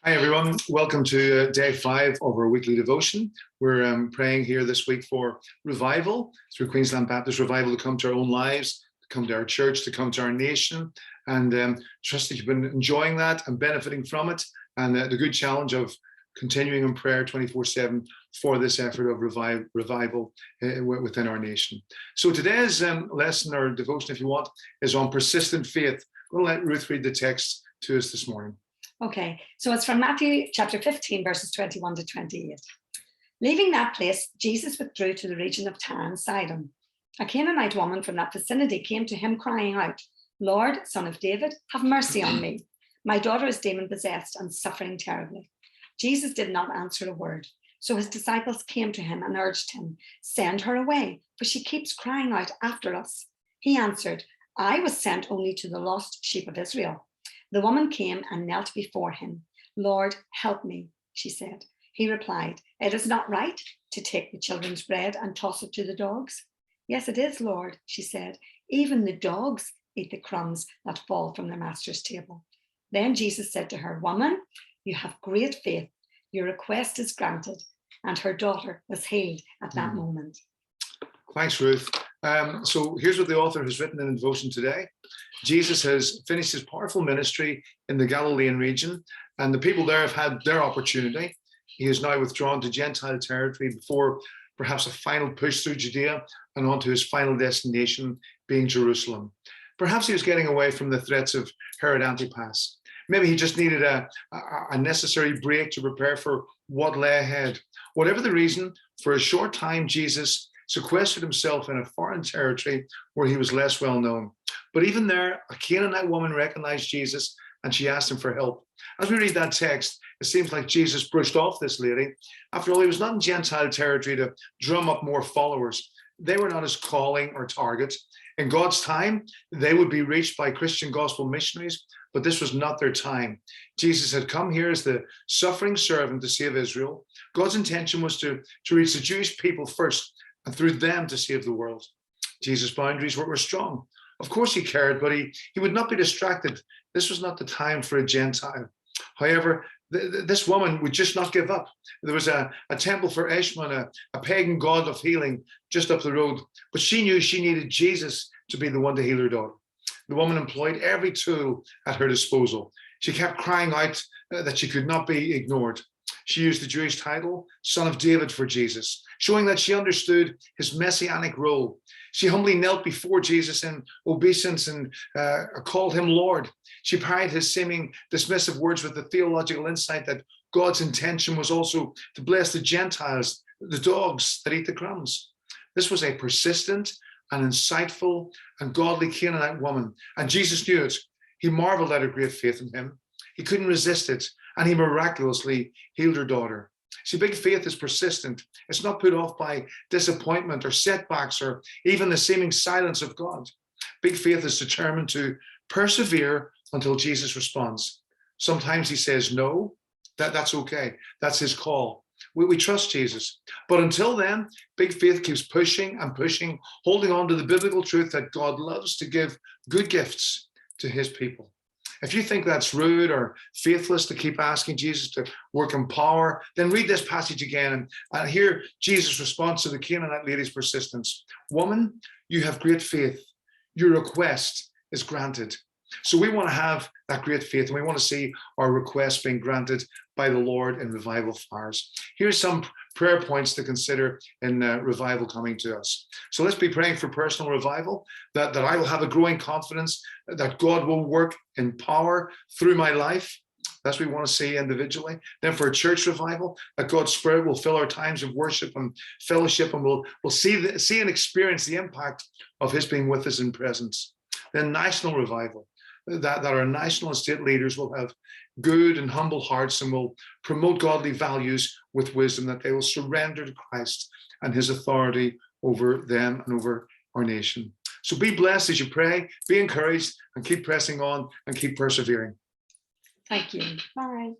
Hi, everyone. Welcome to day 5 of our weekly devotion. We're praying here this week for revival through Queensland Baptist Revival to come to our own lives, to come to our church, to come to our nation. And trust that you've been enjoying that and benefiting from it. And the good challenge of continuing in prayer 24/7 for this effort of revival within our nation. So today's lesson or devotion, if you want, is on persistent faith. I'm going to let Ruth read the text to us this morning. Okay, so it's from Matthew chapter 15, verses 21 to 28. Leaving that place, Jesus withdrew to the region of Tyre and Sidon. A Canaanite woman from that vicinity came to him crying out, "Lord, Son of David, have mercy on me. My daughter is demon-possessed and suffering terribly." Jesus did not answer a word. So his disciples came to him and urged him, "Send her away, for she keeps crying out after us." He answered, "I was sent only to the lost sheep of Israel." The woman came and knelt before him. "Lord, help me," she said. He replied, "It is not right to take the children's bread and toss it to the dogs." "Yes, it is, Lord," she said. "Even the dogs eat the crumbs that fall from their master's table." Then Jesus said to her, "Woman, you have great faith. Your request is granted." And her daughter was healed at that moment. Thanks, Ruth. So here's what the author has written in the devotion today. Jesus has finished his powerful ministry in the Galilean region, and the people there have had their opportunity. He is now withdrawn to Gentile territory before perhaps a final push through Judea and on to his final destination, being Jerusalem. Perhaps he was getting away from the threats of Herod Antipas. Maybe he just needed a necessary break to prepare for what lay ahead. Whatever the reason, for a short time, Jesus sequestered himself in a foreign territory where he was less well known. But even there, a Canaanite woman recognized Jesus and she asked him for help. As we read that text, it seems like Jesus brushed off this lady. After all, he was not in Gentile territory to drum up more followers. They were not his calling or target. In God's time, they would be reached by Christian gospel missionaries, but this was not their time. Jesus had come here as the suffering servant to save Israel. God's intention was to reach the Jewish people first, and through them to save the world. Jesus' boundaries were strong. Of course he cared, but he would not be distracted. This was not the time for a Gentile. However, this woman would just not give up. There was a temple for Eshmun, a pagan god of healing, just up the road. But she knew she needed Jesus to be the one to heal her daughter. The woman employed every tool at her disposal. She kept crying out that she could not be ignored. She used the Jewish title, Son of David, for Jesus, showing that she understood his messianic role. She humbly knelt before Jesus in obeisance and called him Lord. She parried his seeming dismissive words with the theological insight that God's intention was also to bless the Gentiles, the dogs that eat the crumbs. This was a persistent and insightful and godly Canaanite woman, and Jesus knew it. He marveled at her great faith in him. He couldn't resist it, and he miraculously healed her daughter. See, big faith is persistent. It's not put off by disappointment or setbacks or even the seeming silence of God. Big faith is determined to persevere until Jesus responds. Sometimes he says no, that's okay. That's his call. We trust Jesus. But until then, big faith keeps pushing and pushing, holding on to the biblical truth that God loves to give good gifts to his people. If you think that's rude or faithless to keep asking Jesus to work in power, then read this passage again and hear Jesus' response to the Canaanite lady's persistence. "Woman, you have great faith. Your request is granted." So we want to have that great faith, and we want to see our requests being granted by the Lord in revival fires. Here's some prayer points to consider in revival coming to us. So let's be praying for personal revival, that I will have a growing confidence that God will work in power through my life. That's what we want to see individually. Then for a church revival, that God's Spirit will fill our times of worship and fellowship, and we'll see and experience the impact of his being with us in presence. Then national revival, that our national and state leaders will have good and humble hearts and will promote godly values with wisdom, that they will surrender to Christ and his authority over them and over our nation. So be blessed as you pray, be encouraged, and keep pressing on and keep persevering. Thank you. Bye.